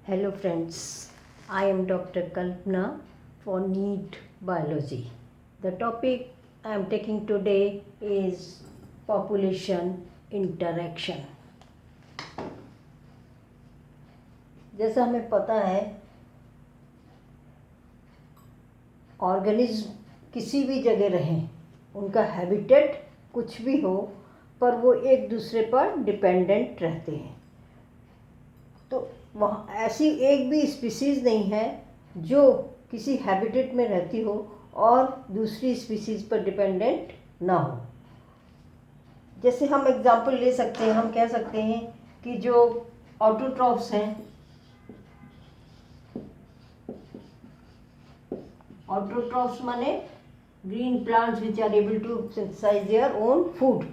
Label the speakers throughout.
Speaker 1: Hello friends, I am Dr. Kalpana for NEET Biology. The topic I am taking today is population interaction. जैसा हमें पता है, organism किसी भी जगह रहें, उनका हैबिटेट कुछ भी हो, पर वो एक दूसरे पर डिपेंडेंट रहते हैं। तो वहाँ ऐसी एक भी स्पीसीज़ नहीं है जो किसी हैबिटेट में रहती हो और दूसरी स्पीसीज़ पर डिपेंडेंट ना हो। जैसे हम एग्जांपल ले सकते हैं, हम कह सकते हैं कि जो ऑटोट्रॉफ्स हैं, ऑटोट्रॉफ्स माने green plants which are able to synthesise their own food,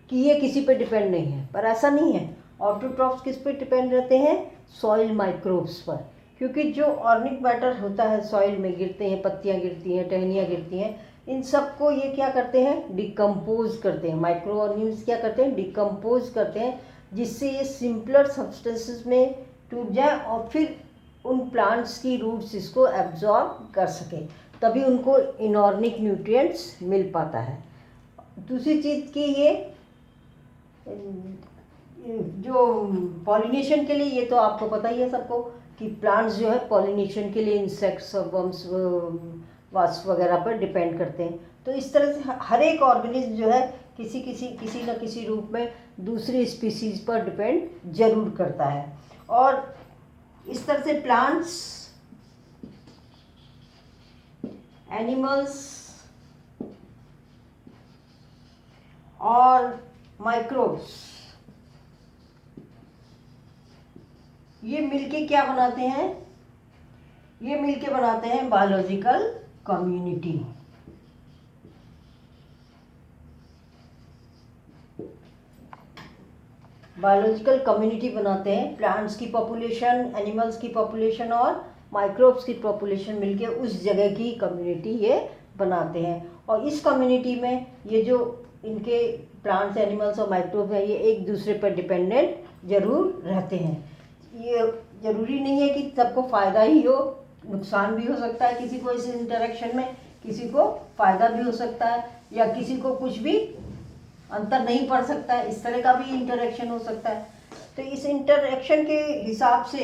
Speaker 1: कि ये किसी पे डिपेंड नहीं है। पर ऐसा नहीं है। ऑटोट्रॉफ्स किस पे डिपेंड रहते हैं? सॉइल माइक्रोब्स पर, क्योंकि जो ऑर्गेनिक मैटर होता है सॉइल में गिरते हैं, पत्तियां गिरती हैं, टहनियाँ गिरती हैं, इन सबको ये क्या करते हैं? डिकम्पोज करते हैं। माइक्रो ऑर्गेनिम्स क्या करते हैं? डिकम्पोज करते हैं, जिससे ये सिंपलर सब्सटेंसेस में टूट जाए और फिर उन प्लांट्स की रूट्स इसको एब्जॉर्ब कर सकें, तभी उनको इनऑर्गेनिक न्यूट्रिएंट्स मिल पाता है। दूसरी चीज़ कि ये जो पॉलिनेशन के लिए, ये तो आपको पता ही है सबको कि प्लांट्स जो है पॉलिनेशन के लिए इंसेक्ट्स, वर्म्स, वास्प वगैरह पर डिपेंड करते हैं। तो इस तरह से हर एक ऑर्गेनिज्म जो है किसी न किसी रूप में दूसरी स्पीसीज पर डिपेंड जरूर करता है। और इस तरह से प्लांट्स, एनिमल्स और माइक्रोब्स, ये मिलके क्या बनाते हैं? ये मिलके बनाते हैं बायोलॉजिकल कम्युनिटी। बायोलॉजिकल कम्युनिटी बनाते हैं। प्लांट्स की पॉपुलेशन, एनिमल्स की पॉपुलेशन और माइक्रोब्स की पॉपुलेशन मिलके उस जगह की कम्युनिटी ये बनाते हैं। और इस कम्युनिटी में ये जो इनके प्लांट्स, एनिमल्स और माइक्रोब्स हैं, ये एक दूसरे पर डिपेंडेंट जरूर रहते हैं। ये जरूरी नहीं है कि सबको फ़ायदा ही हो, नुकसान भी हो सकता है किसी को इस इंटरेक्शन में, किसी को फ़ायदा भी हो सकता है, या किसी को कुछ भी अंतर नहीं पड़ सकता है, इस तरह का भी इंटरेक्शन हो सकता है। तो इस इंटरेक्शन के हिसाब से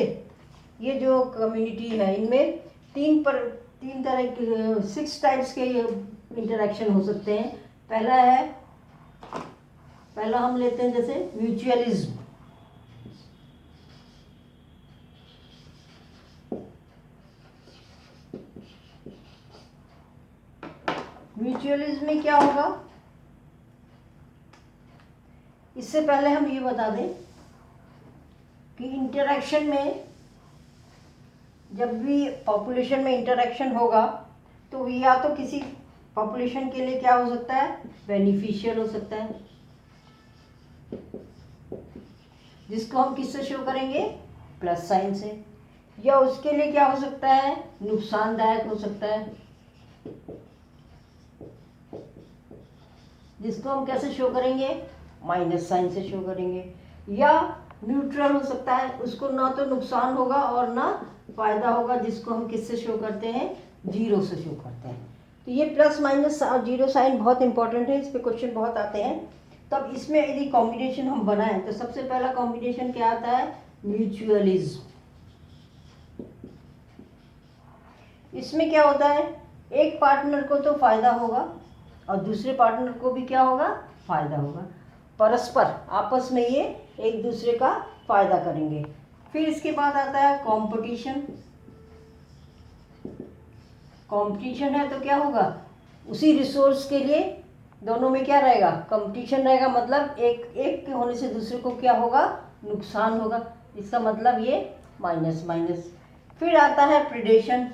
Speaker 1: ये जो कम्युनिटी है, इनमें तीन तरह के 6 टाइप्स के इंटरेक्शन हो सकते हैं। पहला हम लेते हैं जैसे म्यूचुअलिज्म। म्यूचुअलिज्म में क्या होगा? इससे पहले हम ये बता दें कि इंटरेक्शन में, जब भी पॉपुलेशन में इंटरेक्शन होगा तो या तो किसी पॉपुलेशन के लिए क्या हो सकता है? बेनिफिशियल हो सकता है, जिसको हम किससे शो करेंगे? प्लस साइन से। या उसके लिए क्या हो सकता है? नुकसानदायक हो सकता है, जिसको हम कैसे शो करेंगे? माइनस साइन से शो करेंगे। या न्यूट्रल हो सकता है, उसको ना तो नुकसान होगा और ना फायदा होगा, जिसको हम किससे शो करते हैं? जीरो से शो करते हैं। तो ये प्लस माइनस और जीरो साइन बहुत इंपॉर्टेंट है, इस पे क्वेश्चन बहुत आते हैं। तब इसमें यदि कॉम्बिनेशन हम बनाएं तो सबसे पहला कॉम्बिनेशन क्या आता है? म्यूचुअलिज्म। इसमें क्या होता है? एक पार्टनर को तो फायदा होगा और दूसरे पार्टनर को भी क्या होगा? फायदा होगा। परस्पर आपस में ये एक दूसरे का फायदा करेंगे। फिर इसके बाद आता है कंपटीशन। कंपटीशन है तो क्या होगा? उसी रिसोर्स के लिए दोनों में क्या रहेगा? कंपटीशन रहेगा। मतलब एक के होने से दूसरे को क्या होगा? नुकसान होगा। इसका मतलब ये माइनस माइनस। फिर आता है प्रीडेशन।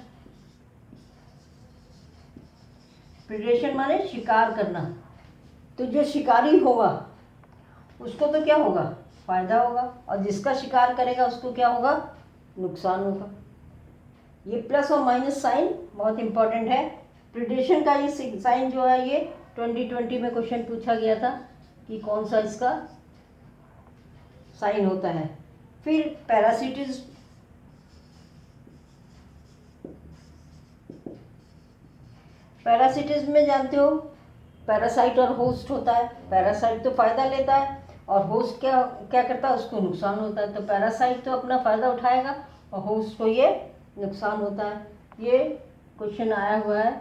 Speaker 1: प्रीडेशन माने शिकार करना। तो जो शिकारी होगा उसको तो क्या होगा? फायदा होगा, और जिसका शिकार करेगा उसको क्या होगा? नुकसान होगा। ये प्लस और माइनस साइन बहुत इंपॉर्टेंट है। प्रीडेशन का ये साइन जो है, ये 2020 में क्वेश्चन पूछा गया था कि कौन सा इसका साइन होता है। फिर पैरासिटिज्म। पैरासिटिज्म में जानते हो पैरासाइट और होस्ट होता है। पैरासाइट तो फायदा लेता है और होस्ट क्या क्या करता है, उसको नुकसान होता है। तो पैरासाइट तो अपना फायदा उठाएगा और होस्ट को ये नुकसान होता है। ये क्वेश्चन आया हुआ है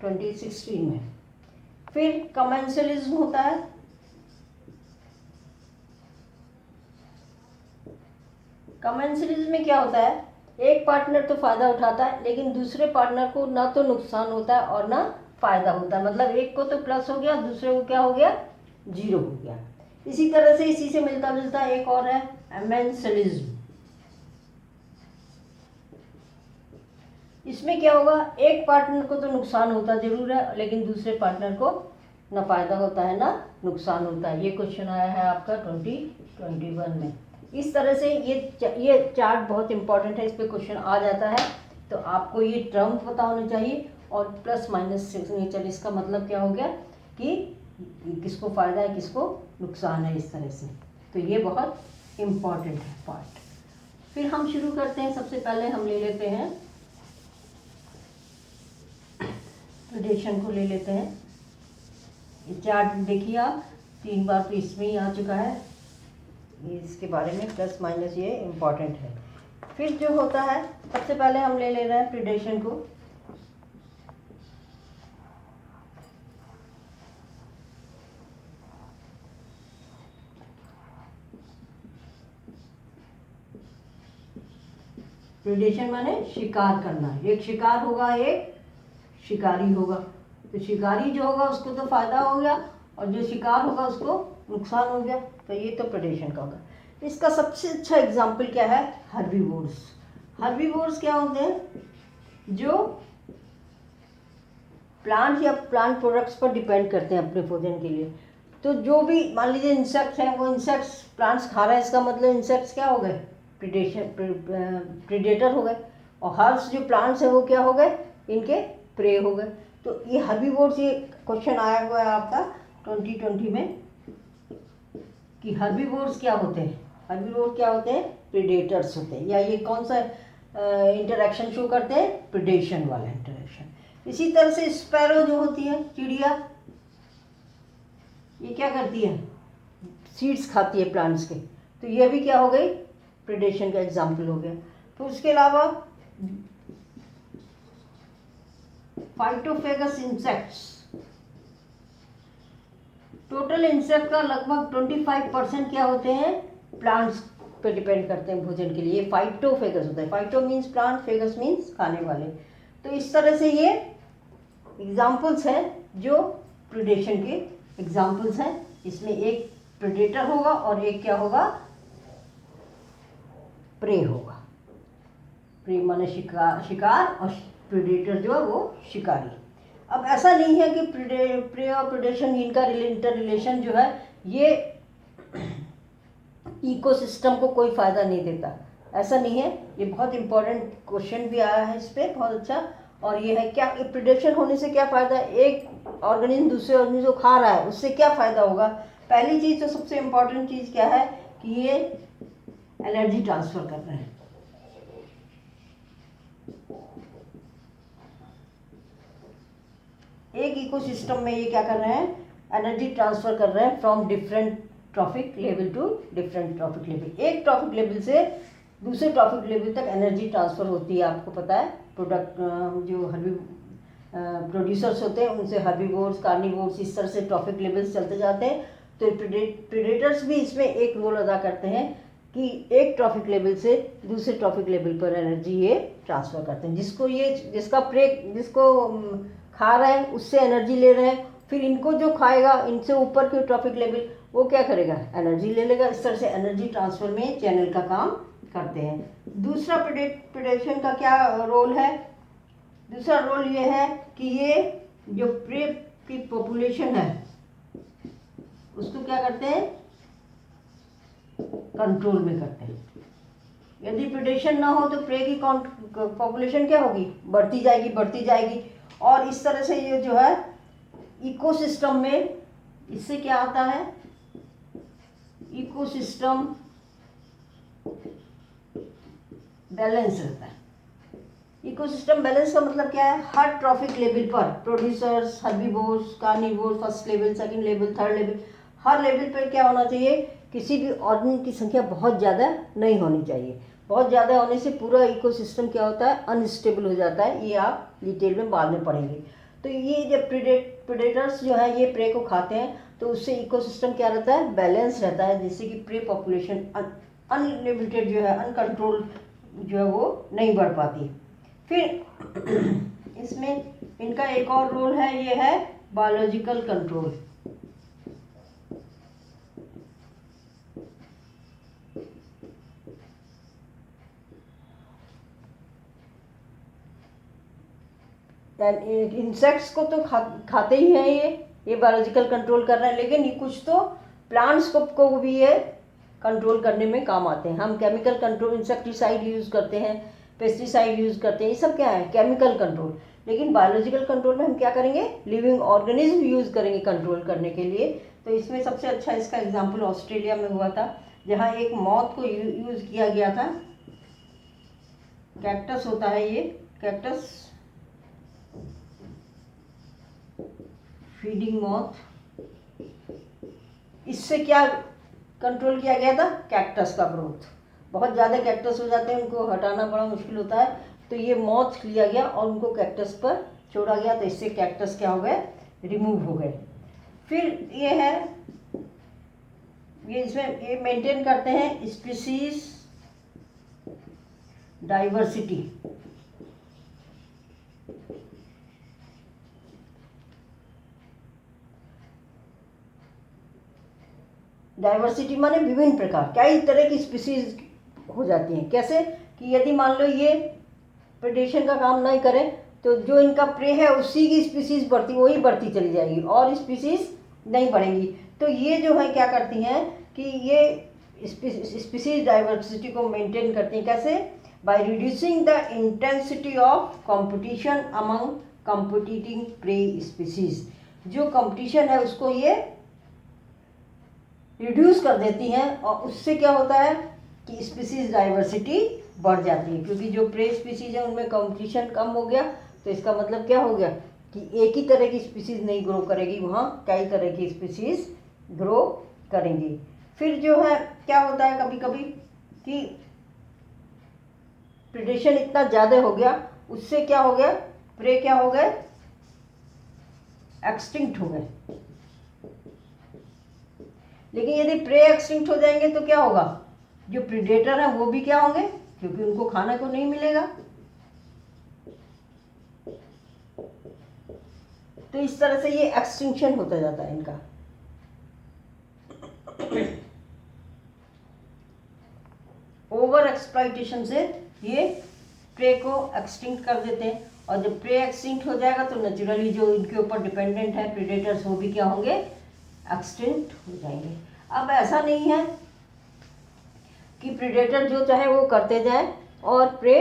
Speaker 1: 2016 में। फिर कमेंसलिज्म होता है। कमेंसलिज्म में क्या होता है, एक पार्टनर तो फायदा उठाता है लेकिन दूसरे पार्टनर को ना तो नुकसान होता है और ना फायदा होता है। मतलब एक को तो प्लस हो गया, दूसरे को क्या हो गया, जीरो हो गया। इसी तरह से इसी से मिलता जुलता एक और है एमेंसलिज्म। इसमें क्या होगा, एक पार्टनर को तो नुकसान होता जरूर है लेकिन दूसरे पार्टनर को ना फायदा होता है ना नुकसान होता है। ये क्वेश्चन आया है आपका 2021 में। इस तरह से ये चार्ट बहुत इंपॉर्टेंट है, इस पे क्वेश्चन आ जाता है। तो आपको ये टर्म पता होने चाहिए और प्लस माइनस सिग्नेचर, इसका मतलब क्या हो गया कि किसको फ़ायदा है किसको नुकसान है, इस तरह से। तो ये बहुत इम्पॉर्टेंट है पार्ट। फिर हम शुरू करते हैं। सबसे पहले हम ले लेते हैं प्रेडेशन को ले लेते हैं। ये चार्ट देखिए आप, 3 बार तो इसमें ही आ चुका है, इसके बारे में प्लस माइनस ये इम्पॉर्टेंट है। फिर जो होता है, सबसे पहले हम ले रहे हैं प्रेडेशन को। प्रेडेशन माने शिकार करना। एक शिकार होगा, एक शिकारी होगा। तो शिकारी जो होगा उसको तो फायदा हो गया और जो शिकार होगा उसको नुकसान हो गया। तो ये तो प्रेडेशन का होगा। इसका सबसे अच्छा एग्जाम्पल क्या है, हर्बीवोर्स। हर्बीवोर्स क्या होते हैं, जो प्लांट या प्लांट प्रोडक्ट्स पर डिपेंड करते हैं अपने भोजन के लिए। तो जो भी मान लीजिए इंसेक्ट्स हैं, वो इंसेक्ट्स प्लांट्स खा रहे हैं, इसका मतलब इंसेक्ट्स क्या हो गए, प्रेडेटर हो गए। और हर्ब्स जो प्लांट्स हैं वो क्या हो गए, इनके प्रे हो गए। तो ये हर्बीवोर्स, ये क्वेश्चन आया हुआ है आपका 2020 में कि हर्बीवोर्स क्या होते हैं। हर्बीवोर क्या होते हैं, प्रेडेटर्स होते हैं। या ये कौन सा इंटरेक्शन शो करते हैं, प्रेडेशन वाला इंटरेक्शन। इसी तरह से स्पैरो जो होती है, चिड़िया, ये क्या करती है, सीड्स खाती है प्लांट्स के। तो ये भी क्या हो गई, प्रेडेशन का एग्जाम्पल हो गया। तो उसके अलावा फाइटोफेगस इंसेक्ट्स, टोटल इंसेक्ट का लगभग 25% क्या होते हैं, प्लांट्स पे डिपेंड करते हैं भोजन के लिए। ये फाइटोफेगस होता है। फाइटो मीन्स प्लांट, फेगस मीन्स खाने वाले। तो इस तरह से ये एग्जाम्पल्स हैं जो प्रेडेशन के एग्जाम्पल्स हैं। इसमें एक प्रेडेटर होगा और एक क्या होगा, प्रे होगा। प्रे माने शिकार और प्रेडेटर जो है वो शिकारी। अब ऐसा नहीं है कि प्रे और प्रेडेशन, इनका इंटर रिलेशन जो है ये इकोसिस्टम को कोई फ़ायदा नहीं देता, ऐसा नहीं है। ये बहुत इंपॉर्टेंट क्वेश्चन भी आया है इस पर, बहुत अच्छा। और ये है क्या, प्रेडेशन होने से क्या फ़ायदा है, एक ऑर्गेनिज्म दूसरे ऑर्गेनिज्म को खा रहा है, उससे क्या फ़ायदा होगा। पहली चीज़ तो सबसे इम्पॉर्टेंट चीज़ क्या है कि ये एनर्जी ट्रांसफ़र कर रहे हैं। एक इकोसिस्टम में ये क्या कर रहे हैं, एनर्जी ट्रांसफ़र कर रहे हैं from different trophic level to different trophic level. एक ट्रॉफिक लेवल से दूसरे ट्रॉफिक लेवल तक एनर्जी ट्रांसफ़र होती है, आपको पता है। प्रोडक्ट जो प्रोड्यूसर्स होते हैं उनसे हर्बीवोर्स, कार्निवोर्स, इस तरह से ट्रॉफिक लेवल्स चलते जाते हैं। तो प्रेडेटर्स भी इसमें एक रोल अदा करते हैं कि एक ट्रॉफिक लेवल से दूसरे ट्रॉफिक लेवल पर एनर्जी ये ट्रांसफ़र करते हैं। जिसको खा रहे हैं उससे एनर्जी ले रहे हैं, फिर इनको जो खाएगा इनसे ऊपर के ट्रॉफिक लेवल वो क्या करेगा, एनर्जी ले लेगा। इस तरह से एनर्जी ट्रांसफ़र में चैनल का काम करते हैं। दूसरा प्रेडेशन का क्या रोल है, दूसरा रोल ये है कि ये जो प्रे की पॉपुलेशन है उसको क्या करते हैं, कंट्रोल में करते हैं। यदि प्रेडेशन ना हो तो प्रे की पॉपुलेशन क्या होगी, बढ़ती जाएगी बढ़ती जाएगी। और इस तरह से ये जो है इकोसिस्टम में, इससे क्या आता है, इकोसिस्टम बैलेंस रहता है। इकोसिस्टम बैलेंस का मतलब क्या है, हर ट्रॉफिक लेवल पर producers, herbivores, carnivores, first level, second level, third level, हर लेवल पर क्या होना चाहिए, किसी भी ऑर्गेनिज्म की संख्या बहुत ज़्यादा नहीं होनी चाहिए। बहुत ज़्यादा होने से पूरा इकोसिस्टम क्या होता है, अनस्टेबल हो जाता है। ये आप डिटेल में बाद में पढ़ेंगे। तो ये जब प्रेडेटर्स जो है ये प्रे को खाते हैं तो उससे इकोसिस्टम क्या रहता है, बैलेंस रहता है, जिससे कि प्रे पॉपुलेशन अनलिमिटेड जो है, अनकंट्रोल जो है वो नहीं बढ़ पाती। फिर इसमें इनका एक और रोल है, ये है बायोलॉजिकल कंट्रोल। इंसेक्ट्स को तो खाते ही हैं, ये बायोलॉजिकल कंट्रोल कर रहे हैं, लेकिन ये कुछ तो प्लांट्स को भी ये कंट्रोल करने में काम आते हैं। हम केमिकल कंट्रोल, इंसेक्टिसाइड यूज़ करते हैं, पेस्टिसाइड यूज़ करते हैं, ये सब क्या है, केमिकल कंट्रोल। लेकिन बायोलॉजिकल कंट्रोल में हम क्या करेंगे, लिविंग ऑर्गेनिज्म यूज़ करेंगे कंट्रोल करने के लिए। तो इसमें सबसे अच्छा इसका एग्जाम्पल ऑस्ट्रेलिया में हुआ था, जहाँ एक मॉथ को यूज़ किया गया था। कैक्टस होता है ये, कैक्टस फीडिंग मॉथ, इससे क्या कंट्रोल किया गया था, कैक्टस का ग्रोथ। बहुत ज़्यादा कैक्टस हो जाते हैं, उनको हटाना बड़ा मुश्किल होता है, तो ये मॉथ लिया गया और उनको कैक्टस पर छोड़ा गया, तो इससे कैक्टस क्या हो गए, रिमूव हो गए। फिर ये है, ये इसमें ये मेंटेन करते हैं स्पीसीज डाइवर्सिटी। डाइवर्सिटी माने विभिन्न प्रकार, कई तरह की स्पीसीज हो जाती हैं। कैसे कि यदि मान लो ये प्रेडेशन का काम नहीं करें तो जो इनका प्रे है उसी की स्पीसीज बढ़ती, वही बढ़ती चली जाएगी और स्पीसीज नहीं बढ़ेंगी। तो ये जो है क्या करती हैं कि ये स्पीसीज डाइवर्सिटी को मेंटेन करती हैं। कैसे, by reducing the intensity of competition among competing prey species. जो कंपटीशन है उसको ये रिड्यूस कर देती हैं और उससे क्या होता है कि स्पीसीज डाइवर्सिटी बढ़ जाती है, क्योंकि जो प्रे स्पीसीज है उनमें कंपटीशन कम हो गया। तो इसका मतलब क्या हो गया कि एक ही तरह की स्पीसीज नहीं ग्रो करेगी, वहाँ कई तरह की स्पीसीज ग्रो करेंगी। फिर जो है क्या होता है कभी कभी कि प्रेडेशन इतना ज़्यादा हो गया, उससे क्या हो गया, प्रे क्या हो गए, एक्सटिंक्ट हो गए। लेकिन यदि प्रे एक्सटिंक्ट हो जाएंगे तो क्या होगा, जो प्रीडेटर है वो भी क्या होंगे, क्योंकि उनको खाने को नहीं मिलेगा। तो इस तरह से ये एक्सटिंक्शन होता जाता है इनका। ओवर एक्सप्लॉइटेशन से ये प्रे को एक्सटिंक्ट कर देते हैं, और जब प्रे एक्सटिंक्ट हो जाएगा तो नेचुरली जो इनके ऊपर डिपेंडेंट है प्रीडेटर्स, वो भी क्या होंगे, एक्सटिंक्ट हो जाएंगे। अब ऐसा नहीं है कि प्रीडेटर जो चाहे वो करते जाए और प्रे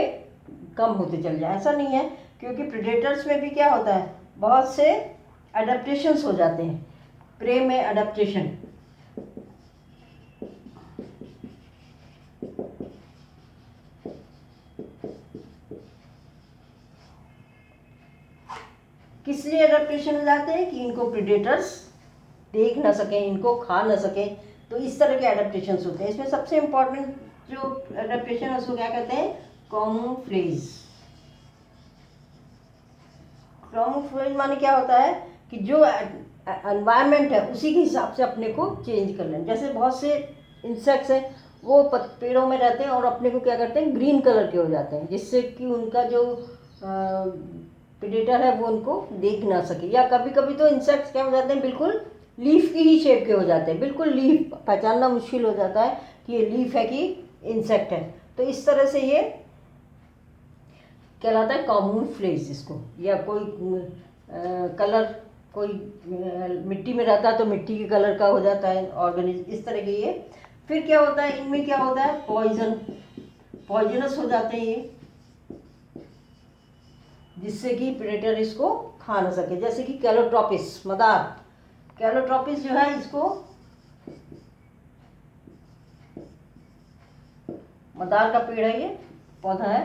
Speaker 1: कम होते चल जाए, ऐसा नहीं है, क्योंकि प्रीडेटर्स में भी क्या होता है, बहुत से अडेप्टेशंस हो जाते हैं। प्रे में अडेप्टेशन, किस लिए अडेप्टेशन हो जाते हैं कि इनको प्रीडेटर्स देख ना सकें, इनको खा ना सकें, तो इस तरह के अडेप्टेशंस होते हैं। इसमें सबसे इम्पोर्टेंट जो अडेप्टेशन है उसको क्या कहते हैं, कैमोफ्लेज। कैमोफ्लेज माने क्या होता है कि जो एनवायरनमेंट है उसी के हिसाब से अपने को चेंज कर लें। जैसे बहुत से इंसेक्ट्स हैं वो पेड़ों में रहते हैं और अपने को क्या करते हैं, ग्रीन कलर के हो जाते हैं, जिससे कि उनका जो प्रेडेटर है वो उनको देख ना सके। या कभी कभी तो इंसेक्ट्स क्या हो जाते हैं, बिल्कुल लीफ की ही शेप के हो जाते हैं, बिल्कुल लीफ पहचानना मुश्किल हो जाता है कि ये लीफ है कि इंसेक्ट है। तो इस तरह से ये कहलाता है कैमोफ्लेज इसको। या कोई कलर, कोई मिट्टी में रहता है तो मिट्टी के कलर का हो जाता है ऑर्गेनिज्म, इस तरह के ये। फिर क्या होता है, इनमें क्या होता है, पॉइजनस हो जाते हैं ये, जिससे कि प्रेडेटर इसको खा ना सके। जैसे कि कैलोट्रोपिस, मदार, कैलोट्रोपिस जो है इसको, मदार का पेड़ है ये, पौधा है,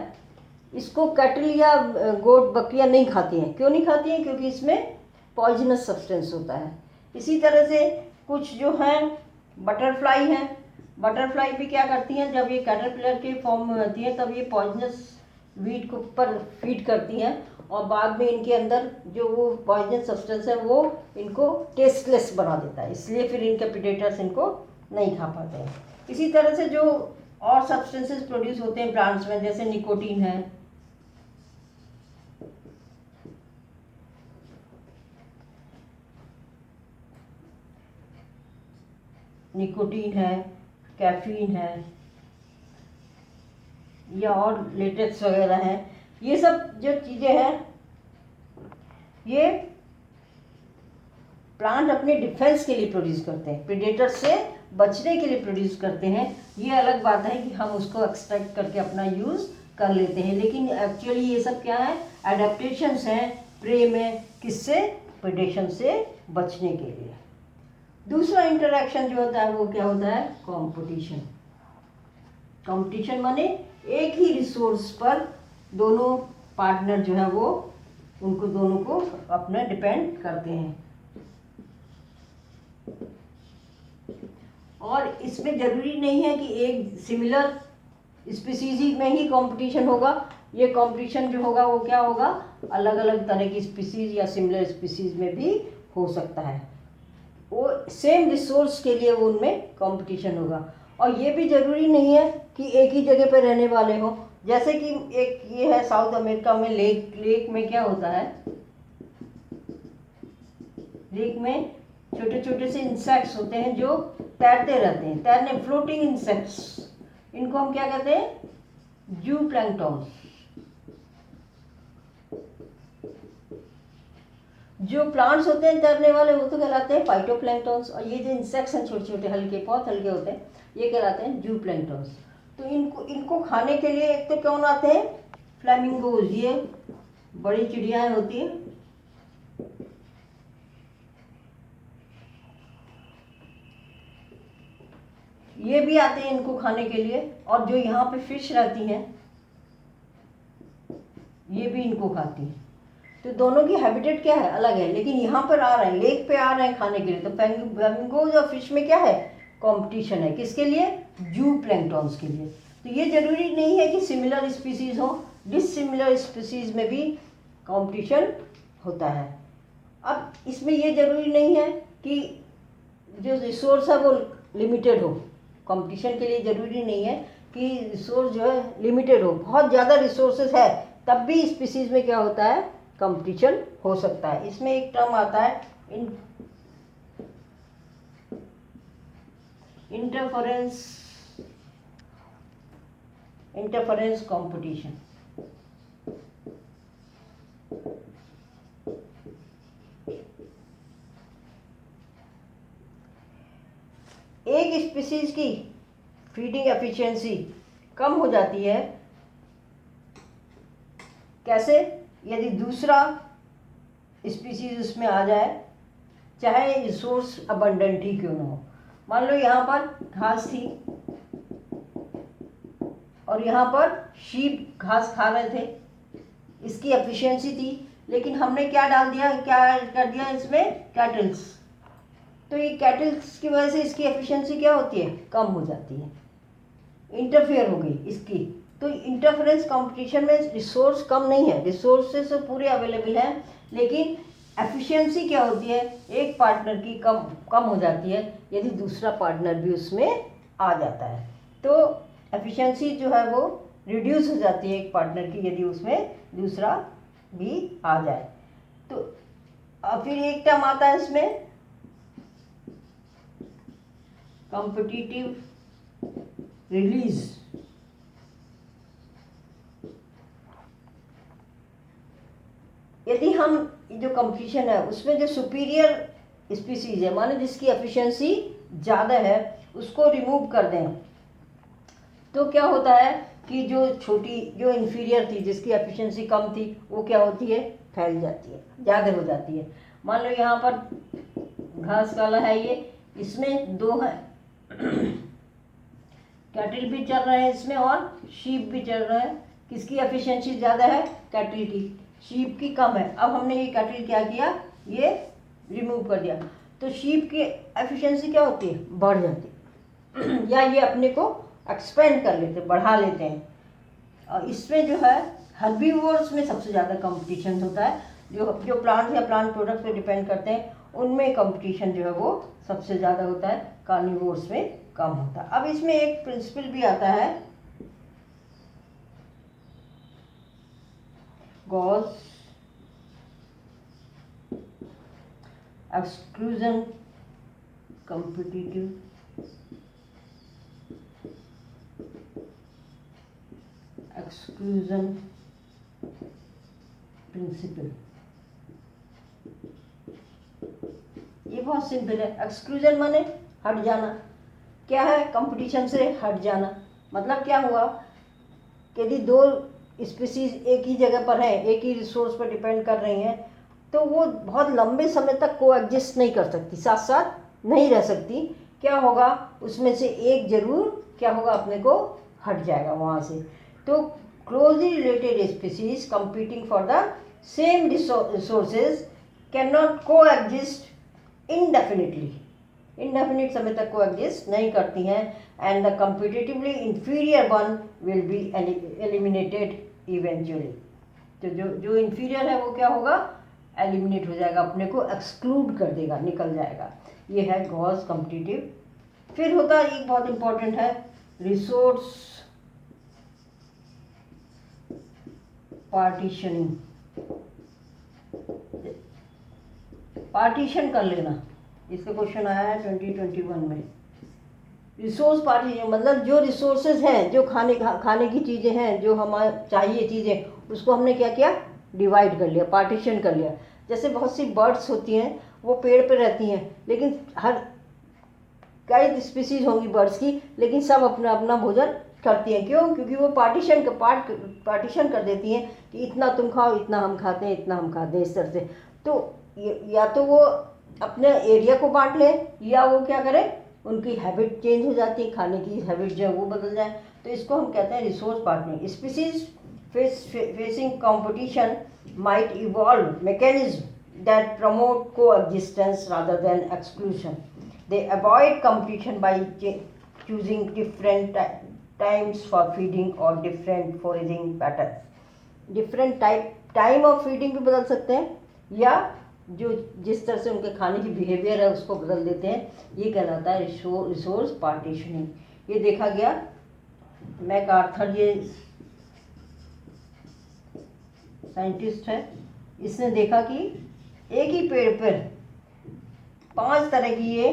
Speaker 1: इसको कैटल या गोट बकरियां नहीं खाती हैं। क्यों नहीं खाती हैं? क्योंकि इसमें पॉइजनस सब्सटेंस होता है। इसी तरह से कुछ जो हैं बटरफ्लाई हैं, बटरफ्लाई भी क्या करती हैं, जब ये कैटरपिलर के फॉर्म में होती है तब ये पॉइजनस वीट को ऊपर फीड करती हैं और बाद में इनके अंदर जो वो पॉइजनस सब्सटेंस है वो इनको टेस्टलेस बना देता है, इसलिए फिर इनके प्रेडेटर्स इनको नहीं खा पाते हैं। इसी तरह से जो और सब्सटेंसेस प्रोड्यूस होते हैं प्लांट्स में, जैसे निकोटीन है, निकोटीन है, कैफीन है या और लेटेक्स वगैरह हैं, ये सब जो चीज़ें हैं ये प्लांट अपने डिफेंस के लिए प्रोड्यूस करते हैं, प्रेडेटर से बचने के लिए प्रोड्यूस करते हैं। ये अलग बात है कि हम उसको एक्सट्रैक्ट करके अपना यूज़ कर लेते हैं, लेकिन एक्चुअली ये सब क्या है, एडेप्टेशंस हैं प्रे में, किससे, प्रेडेशन से बचने के लिए। दूसरा इंटरेक्शन जो होता है वो क्या होता है, कंपटीशन। कंपटीशन माने एक ही रिसोर्स पर दोनों पार्टनर जो है वो उनको दोनों को अपना डिपेंड करते हैं, और इसमें ज़रूरी नहीं है कि एक सिमिलर स्पीसीज में ही कंपटीशन होगा। ये कंपटीशन जो होगा वो क्या होगा, अलग अलग तरह की स्पीसीज या सिमिलर स्पीसीज में भी हो सकता है। वो सेम रिसोर्स के लिए वो उनमें कंपटीशन होगा, और ये भी ज़रूरी नहीं है कि एक ही जगह पर रहने वाले हों। जैसे कि एक ये है साउथ अमेरिका में लेक में क्या होता है, लेक में छोटे छोटे से इंसेक्ट्स होते हैं जो तैरते रहते हैं, तैरने, फ्लोटिंग इंसेक्ट्स, इनको हम क्या कहते हैं, जू प्लैंक्टन। जो प्लांट्स होते हैं तैरने वाले वो तो कहलाते हैं फाइटोप्लैंक्टन्स, और ये जो इंसेक्ट्स हैं छोटे छोटे हल्के, बहुत हल्के होते हैं, ये कहलाते हैं जू प्लैंक्टन्स। तो इनको खाने के लिए एक तो कौन आते हैं, फ्लैमिंगोज, ये बड़ी चिड़ियाएँ होती हैं, ये भी आते हैं इनको खाने के लिए। और जो यहाँ पे फिश रहती हैं ये भी इनको खाती हैं। तो दोनों की हैबिटेट क्या है, अलग है, लेकिन यहाँ पर आ रहे हैं, लेक पे आ रहे हैं खाने के लिए। तो फ्लैमिंगोज और फिश में क्या है, कंपटीशन है, किसके लिए, जू प्लैंक्टन्स के लिए। तो ये जरूरी नहीं है कि सिमिलर स्पीसीज हो, डिसिमिलर स्पीसीज में भी कंपटीशन होता है। अब इसमें ये जरूरी नहीं है कि जो रिसोर्स है वो लिमिटेड हो, कंपटीशन के लिए ज़रूरी नहीं है कि रिसोर्स जो है लिमिटेड हो, बहुत ज़्यादा रिसोर्सेज है तब भी स्पीसीज में क्या होता है, कंपटीशन हो सकता है। इसमें एक टर्म आता है इंटरफेरेंस कंपटीशन। एक स्पीसीज की फीडिंग एफिशिएंसी कम हो जाती है, कैसे, यदि दूसरा स्पीसीज उसमें आ जाए, चाहे रिसोर्स अबंडेंट ही क्यों ना हो। मान लो यहाँ पर घास थी और यहाँ पर शीप घास खा रहे थे, इसकी एफिशिएंसी थी, लेकिन हमने क्या डाल दिया, क्या कर दिया इसमें, कैटल्स। तो ये कैटल्स की वजह से इसकी एफिशिएंसी क्या होती है, कम हो जाती है, इंटरफेयर हो गई इसकी। तो इंटरफेरेंस कंपटीशन में रिसोर्स कम नहीं है, रिसोर्सेस तो पूरे अवेलेबल हैं, लेकिन एफिशिएंसी क्या होती है, एक पार्टनर की कम हो जाती है यदि दूसरा पार्टनर भी उसमें आ जाता है। तो एफिशिएंसी जो है वो रिड्यूस हो जाती है एक पार्टनर की यदि उसमें दूसरा भी आ जाए। तो फिर एक टर्म आता है इसमें कॉम्पिटिटिव रिलीज। यदि हम जो कंपटीशन है उसमें जो सुपीरियर स्पीसीज है, माने जिसकी एफिशिएंसी ज़्यादा है, उसको रिमूव कर दें, तो क्या होता है कि जो छोटी, जो इन्फीरियर थी, जिसकी एफिशिएंसी कम थी, वो क्या होती है, फैल जाती है, ज़्यादा हो जाती है। मान लो यहाँ पर घास काला है, ये इसमें दो है, कैटल भी चल रहे हैं इसमें और शीप भी चल रहा है, किसकी एफिशिएंसी ज़्यादा है? कैटल की। शीप की कम है। अब हमने ये कैटल क्या किया, ये रिमूव कर दिया, तो शीप की एफिशिएंसी क्या होती है? बढ़ जाती है या ये अपने को एक्सपेंड कर लेते, बढ़ा लेते हैं। और इसमें जो है हर्बीवोर्स में सबसे ज़्यादा कंपटीशन होता है। जो प्लांट या प्लांट प्रोडक्ट पे डिपेंड करते हैं उनमें कंपटीशन जो है वो सबसे ज़्यादा होता है, कार्निवोर्स में कम होता है। अब इसमें एक प्रिंसिपल भी आता है, Gauss exclusion competitive exclusion principle. ये बहुत सिंपल है। एक्सक्लूजन माने हट जाना। क्या है? कंपटीशन से हट जाना। मतलब क्या हुआ कि यदि दो स्पीसीज एक ही जगह पर हैं, एक ही रिसोर्स पर डिपेंड कर रही हैं, तो वो बहुत लंबे समय तक कोएग्जिस्ट नहीं कर सकती, साथ साथ नहीं रह सकती। क्या होगा? उसमें से एक जरूर क्या होगा, अपने को हट जाएगा वहाँ से। तो closely related species competing for the same resources can not coexist indefinitely. Indefinite समय तक कोएग्जिस्ट नहीं करती हैं, and the competitively inferior one will be eliminated eventually. तो जो इंफीरियर है वो क्या होगा? एलिमिनेट हो जाएगा, अपने को एक्सक्लूड कर देगा, निकल जाएगा। ये है गॉस कॉम्पिटिटिव। फिर होता है एक बहुत इंपॉर्टेंट है, रिसोर्स पार्टीशनिंग। पार्टीशन कर लेना, इसका क्वेश्चन आया है 2021 में। रिसोर्स पार्टीशन मतलब जो रिसोर्सेज हैं, जो खाने की चीज़ें हैं, जो हमें चाहिए चीज़ें, उसको हमने क्या किया? डिवाइड कर लिया, पार्टीशन कर लिया। जैसे बहुत सी बर्ड्स होती हैं, वो पेड़ पे रहती हैं, लेकिन हर कई स्पीसीज होंगी बर्ड्स की, लेकिन सब अपना अपना भोजन करती हैं। क्यों? क्योंकि वो पार्टीशन कर देती हैं कि इतना तुम खाओ, इतना हम खाते हैं, इतना हम खाते हैं, इस तरह से। तो या तो वो अपने एरिया को बांट लें, या वो क्या करें, उनकी हैबिट चेंज हो जाती है, खाने की हैबिट जो है वो बदल जाए। तो इसको हम कहते हैं resource partnering. Species facing competition might evolve mechanism that promote coexistence rather than exclusion. They avoid competition by choosing different times for feeding or different foraging patterns. Different time of feeding भी बदल सकते हैं, या जो जिस तरह से उनके खाने की बिहेवियर है उसको बदल देते हैं। ये कहलाता है रिसोर्स पार्टीशनिंग। ये देखा गया, मैकआर्थर ये साइंटिस्ट है, इसने देखा कि एक ही पेड़ पर 5 तरह की ये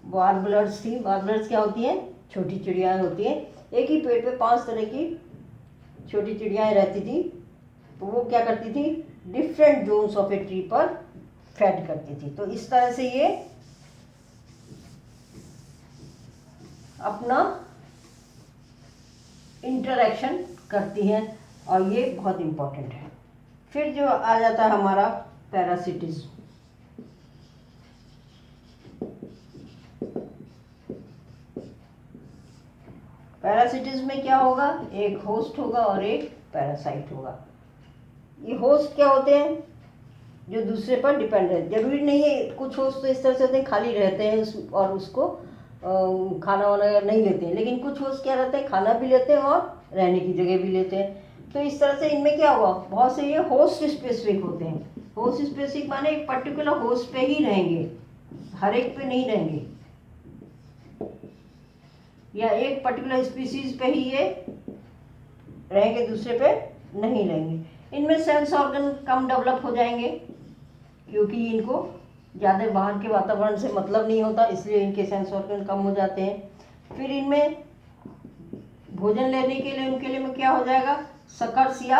Speaker 1: वार्बलर्स थी। वार्बलर्स क्या होती हैं? छोटी चिड़ियाएँ होती हैं। एक ही पेड़ पे 5 तरह की छोटी चिड़ियाएँ रहती थी। तो वो क्या करती थी? Different zones of a tree पर फेड करती थी। तो इस तरह से ये अपना इंटरेक्शन करती हैं, और ये बहुत इम्पोर्टेंट है। फिर जो आ जाता है हमारा पैरासिटिज्म। पैरासिटिज्म में क्या होगा? एक होस्ट होगा और एक पैरासाइट होगा। ये होस्ट क्या होते हैं? जो दूसरे पर डिपेंड है। जरूरी नहीं है, कुछ होस्ट तो इस तरह से होते हैं खाली रहते हैं और उसको खाना वाना नहीं लेते हैं, लेकिन कुछ होस्ट क्या रहते हैं? खाना भी लेते हैं और रहने की जगह भी लेते हैं। तो इस तरह से इनमें क्या हुआ, बहुत से ये होस्ट स्पेसिफिक होते हैं। होस्ट स्पेसिफिक माने एक पर्टिकुलर होस्ट पे ही रहेंगे, हर एक पे नहीं रहेंगे, या एक पर्टिकुलर स्पीसीज पे ही ये रहेंगे, दूसरे पे नहीं रहेंगे। इनमें सेंस ऑर्गन कम डेवलप हो जाएंगे, क्योंकि इनको ज़्यादा बाहर के वातावरण से मतलब नहीं होता, इसलिए इनके सेंस ऑर्गन कम हो जाते हैं। फिर इनमें भोजन लेने के लिए उनके लिए में क्या हो जाएगा? सकर्स या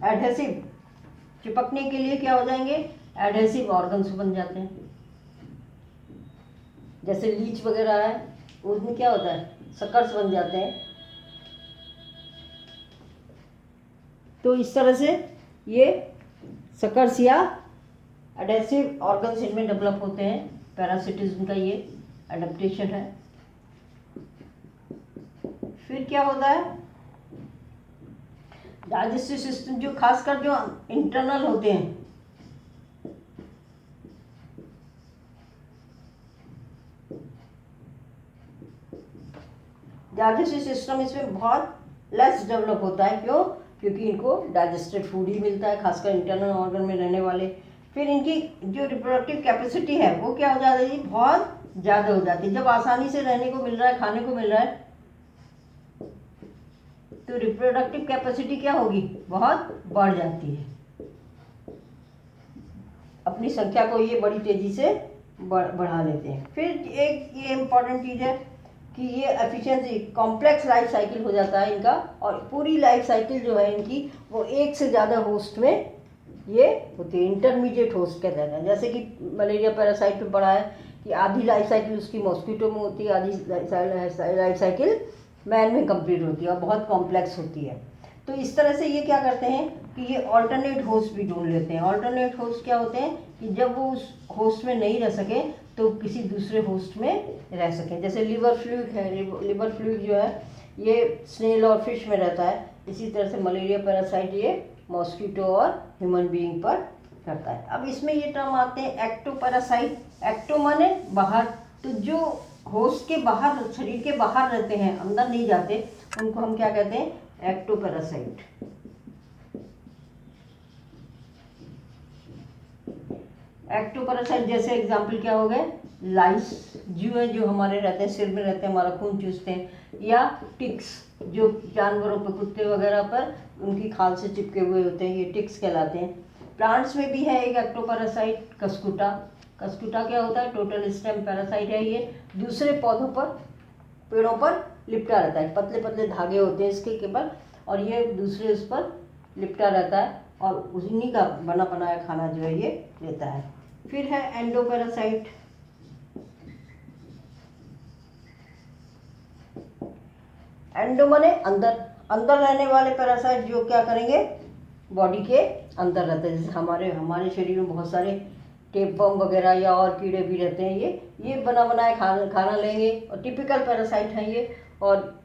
Speaker 1: एडहेसिव, चिपकने के लिए क्या हो जाएंगे? एडहेसिव ऑर्गन्स बन जाते हैं। जैसे लीच वगैरह है, उसमें क्या होता है? सकर्स बन जाते हैं। तो इस तरह से ये सकर्स या एडहेसिव ऑर्गन्स इनमें डेवलप होते हैं। पैरासिटिज्म का ये एडेप्टेशन है। फिर क्या होता है, डाइजेस्टिव सिस्टम जो खासकर जो इंटरनल होते हैं, डाइजेस्टिव सिस्टम इसमें बहुत लेस डेवलप होता है। क्यों? क्योंकि इनको डाइजेस्टेड फूड ही मिलता है, खासकर इंटरनल ऑर्गन में रहने वाले। फिर इनकी जो रिप्रोडक्टिव कैपेसिटी है वो क्या हो जाती है, बहुत ज़्यादा हो जाती है। जब आसानी से रहने को मिल रहा है, खाने को मिल रहा है, तो रिप्रोडक्टिव कैपेसिटी क्या होगी, बहुत बढ़ जाती है। अपनी संख्या को ये बड़ी तेज़ी से बढ़ा लेते हैं। फिर एक ये इम्पॉर्टेंट चीज़ है कि ये एफिशिएंसी, कॉम्प्लेक्स लाइफ साइकिल हो जाता है इनका, और पूरी लाइफ साइकिल जो है इनकी वो एक से ज़्यादा होस्ट में ये होती है, इंटरमीडिएट होस्ट कहते हैं। जैसे कि मलेरिया पैरासाइट में पढ़ा है कि आधी लाइफ साइकिल उसकी मॉस्किटो में होती है, आधी लाइफ साइकिल मैन में कंप्लीट होती है और बहुत कॉम्प्लेक्स होती है। तो इस तरह से ये क्या करते हैं कि ये ऑल्टरनेट होस्ट भी ढूंढ लेते हैं। ऑल्टरनेट होस्ट क्या होते हैं कि जब वो उस होस्ट में नहीं रह सके तो किसी दूसरे होस्ट में रह सकें। जैसे लिवर फ्लूइड है, लिवर फ्लूइड जो है ये स्नेल और फिश में रहता है। इसी तरह से मलेरिया पैरासाइट ये मॉस्किटो और ह्यूमन बीइंग पर करता है। अब इसमें ये टर्म आते हैं एक्टो पैरासाइट। एक्टो माने बाहर, तो जो होस्ट के बाहर, शरीर के बाहर रहते हैं, अंदर नहीं जाते, उनको हम क्या कहते हैं, एक्टो पैरासाइट। एक्टो पैरासाइट जैसे एग्जाम्पल क्या हो गए, लाइस जीव है जो हमारे रहते हैं, सिर में रहते हैं, हमारा खून चूसते हैं, या टिक्स जो जानवरों पर, कुत्ते वगैरह पर उनकी खाल से चिपके हुए होते हैं, ये टिक्स कहलाते हैं। प्लांट्स में भी है एक एक्टो पैरासाइट, कस्कुटा। कस्कुटा क्या होता है, टोटल स्टेम पैरासाइट है। ये दूसरे पौधों पर, पेड़ों पर लिपटा रहता है, पतले पतले धागे होते हैं इसके केवल, और ये दूसरे उस पर लिपटा रहता है और उन्हीं का बना बनाया खाना जो है ये लेता है। फिर है एंडोपैरासाइट। एंडो माने अंदर, अंदर रहने वाले पैरासाइट जो क्या करेंगे, बॉडी के अंदर रहते हैं। जैसे हमारे शरीर में बहुत सारे टेपवर्म वगैरह या और कीड़े भी रहते हैं, ये बना बनाए खाना लेंगे, और टिपिकल पैरासाइट हैं ये, और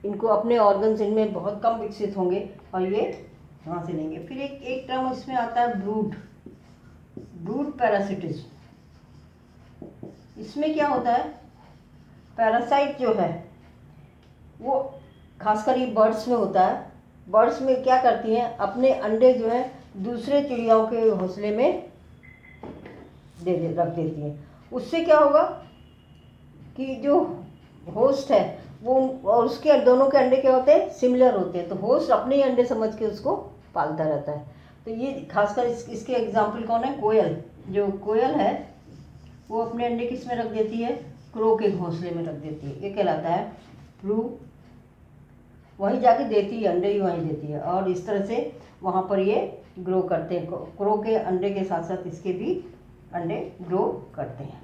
Speaker 1: इनको अपने ऑर्गन्स इनमें बहुत कम विकसित होंगे और ये वहाँ से लेंगे। फिर एक टर्म इसमें आता है ब्रूड पैरासिटिज्म। इसमें क्या होता है, पैरासाइट जो है वो खासकर ये बर्ड्स में होता है। बर्ड्स में क्या करती हैं, अपने अंडे जो है दूसरे चिड़ियाओं के घोंसले में रख देती हैं। उससे क्या होगा कि जो होस्ट है वो, और उसके दोनों के अंडे क्या होते हैं, सिमिलर होते हैं, तो होस्ट अपने ही अंडे समझ के उसको पालता रहता है। तो ये खासकर इसके एग्जाम्पल कौन है, कोयल। जो कोयल है वो अपने अंडे किस में रख देती है, क्रो के घोंसले में रख देती है, ये कहलाता है ब्रू। वहीं जाके देती है, अंडे ही वहीं देती है, और इस तरह से वहाँ पर ये ग्रो करते हैं। क्रो के अंडे के साथ साथ इसके भी अंडे ग्रो करते हैं।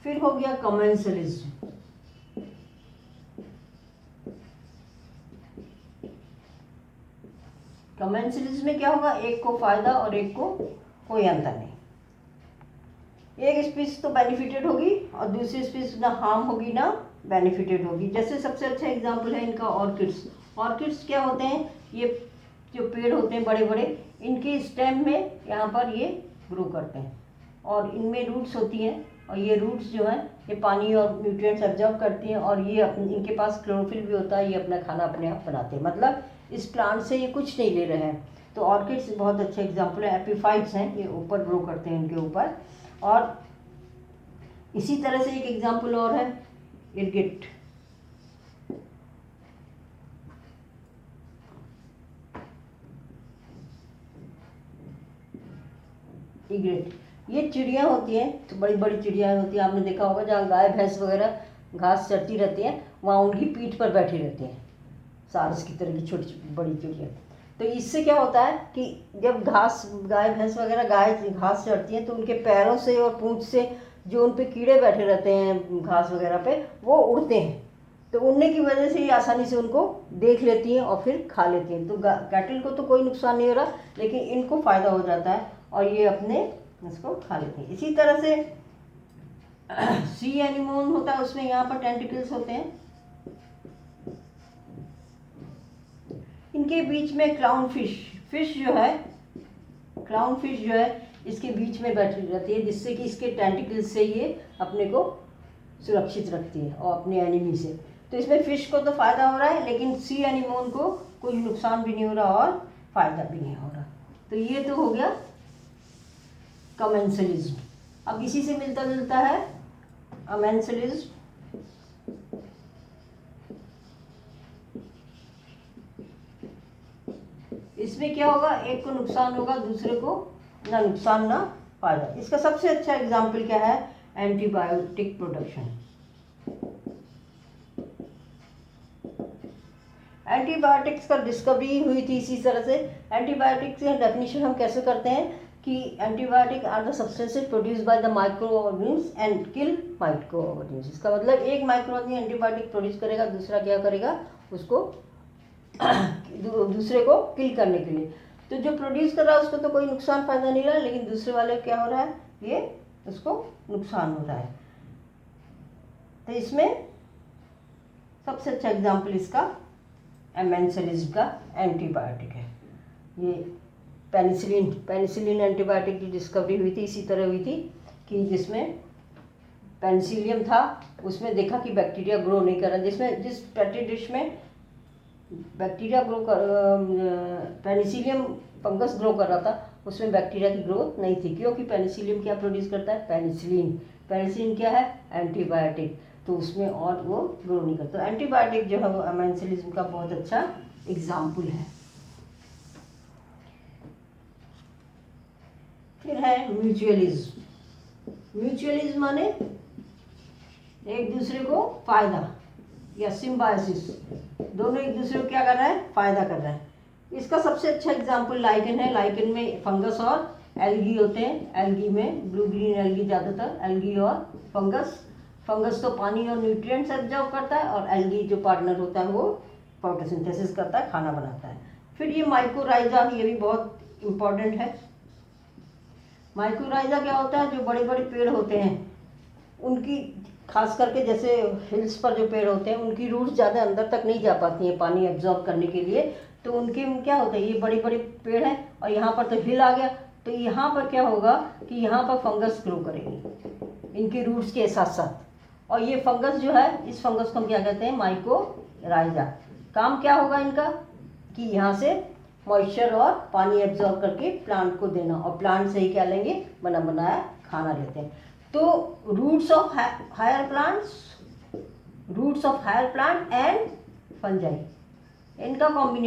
Speaker 1: फिर हो गया कमेंसलिज्म। कमेंसलिज्म में क्या होगा, एक को फायदा और एक को कोई अंतर नहीं। एक स्पीशीज तो बेनिफिटेड होगी और दूसरी स्पीशीज ना हार्म होगी ना बेनिफिटेड होगी। जैसे सबसे अच्छा एग्जांपल है इनका ऑर्किड्स। ऑर्किड्स क्या होते हैं, ये जो पेड़ होते हैं बड़े बड़े, इनके स्टेम में यहाँ पर ये ग्रो करते हैं, और इनमें रूट्स होती हैं, और ये रूट्स जो हैं ये पानी और न्यूट्रिएंट्स एब्जॉर्ब करती हैं, और ये इनके पास क्लोरोफिल भी होता है, ये अपना खाना अपने आप बनाते हैं। मतलब इस प्लांट से ये कुछ नहीं ले रहे हैं। तो ऑर्किड्स बहुत अच्छे एग्जाम्पल है। एपीफाइट्स हैं, ये ऊपर ग्रो करते हैं इनके ऊपर। और इसी तरह से एक एग्जाम्पल और है इर्गिट। इग्रेट, ये चिड़िया होती हैं, तो बड़ी बड़ी चिड़िया होती हैं, आपने देखा होगा जहाँ गाय भैंस वगैरह घास चरती रहती हैं, वहाँ उनकी पीठ पर बैठी रहती हैं, सारस की तरह की छोटी बड़ी चिड़िया। तो इससे क्या होता है कि जब गाय भैंस वगैरह घास चरती हैं, तो उनके पैरों से और पूंछ से जो उन पे कीड़े बैठे रहते हैं घास वगैरह पे, वो उड़ते हैं। तो उड़ने की वजह से ये आसानी से उनको देख लेती हैं और फिर खा लेती हैं। तो कैटल को तो कोई नुकसान नहीं हो रहा, लेकिन इनको फ़ायदा हो जाता है और ये अपने इसको खा लेती हैं। इसी तरह से सी एनिमोन होता है, उसमें यहाँ पर टेंटिकल्स होते हैं। इनके बीच में क्लाउन फिश जो है, क्लाउन फिश जो है इसके बीच में बैठी रहती है, जिससे कि इसके टेंटिकल्स से ये अपने को सुरक्षित रखती है और अपने एनिमी से। तो इसमें फिश को तो फ़ायदा हो रहा है, लेकिन सी एनिमोन को कोई नुकसान भी नहीं हो रहा और फ़ायदा भी नहीं हो रहा। तो ये तो हो गया कमेंसलिज्म। अब इसी से मिलता जुलता है अमेंसलिज्म। इसमें क्या होगा, एक को नुकसान होगा, दूसरे को ना नुकसान ना फायदा। इसका सबसे अच्छा एग्जाम्पल क्या है, एंटीबायोटिक प्रोडक्शन। एंटीबायोटिक्स का डिस्कवरी हुई थी इसी तरह से। एंटीबायोटिक्स की डेफिनेशन हम कैसे करते हैं कि antibiotic are the substances produce by the microorganism and kill microorganism. इसका मतलब एक माइक्रो ऑर्गेनिज्म एंटीबायोटिक प्रोड्यूस करेगा, दूसरा क्या करेगा, उसको दूसरे को किल करने के लिए। तो जो प्रोड्यूस कर रहा है उसको तो कोई नुकसान फायदा नहीं रहा, लेकिन दूसरे वाले क्या हो रहा है, ये उसको नुकसान हो रहा है। तो इसमें सबसे अच्छा एग्जाम्पल इसका एमेंसलिज्म का एंटीबायोटिक है। ये पेनिसिलिन एंटीबायोटिक की डिस्कवरी हुई थी इसी तरह हुई थी कि जिसमें पेनिसिलियम था, उसमें देखा कि बैक्टीरिया ग्रो नहीं कर रहा। जिस पेट्री डिश में बैक्टीरिया ग्रो कर पेनिसिलियम फंगस ग्रो कर रहा था, उसमें बैक्टीरिया की ग्रोथ नहीं थी, क्योंकि पेनिसिलियम क्या प्रोड्यूस करता है, पेनिसिलिन। पेनिसिलिन क्या है, एंटीबायोटिक, तो उसमें और वो ग्रो नहीं करता। तो एंटीबायोटिक जो है वो अमेंसलिज्म का बहुत अच्छा एग्जाम्पल है। फिर है म्यूचुअलिज्म। म्यूचुअलिज्म माने एक दूसरे को फायदा, या सिम्बायोसिस, दोनों एक दूसरे को क्या कर रहा है, फायदा कर रहा है। इसका सबसे अच्छा एग्जाम्पल लाइकन है। लाइकन में फंगस और एल्गी होते हैं। एल्गी में ब्लू ग्रीन एल्गी, ज़्यादातर एल्गी और फंगस। फंगस तो पानी और न्यूट्रिएंट्स एब्जॉर्ब करता है, और एल्गी जो पार्टनर होता है वो फोटोसिंथेसिस करता है, खाना बनाता है। फिर ये माइकोराइजा, ये भी बहुत इम्पॉर्टेंट है। माइकोराइजा क्या होता है, जो बड़े बड़े पेड़ होते हैं उनकी, खास करके जैसे हिल्स पर जो पेड़ होते हैं उनकी रूट्स ज़्यादा अंदर तक नहीं जा पाती हैं पानी एब्जॉर्ब करने के लिए। तो उनके क्या होता है, ये बड़े बड़े पेड़ हैं और यहाँ पर तो हिल आ गया, तो यहाँ पर क्या होगा कि यहाँ पर फंगस ग्रो करेगी इनके रूट्स के साथ साथ। और ये फंगस जो है, इस फंगस को हम क्या कहते हैं, माइकोराइजा। काम क्या होगा इनका कि यहाँ से मॉइस्चर और पानी एब्जॉर्ब करके प्लांट को देना, और प्लांट से ही क्या लेंगे, बना बनाया खाना लेते हैं। तो roots of higher plant and fungi, इनका कॉम्बिनेशन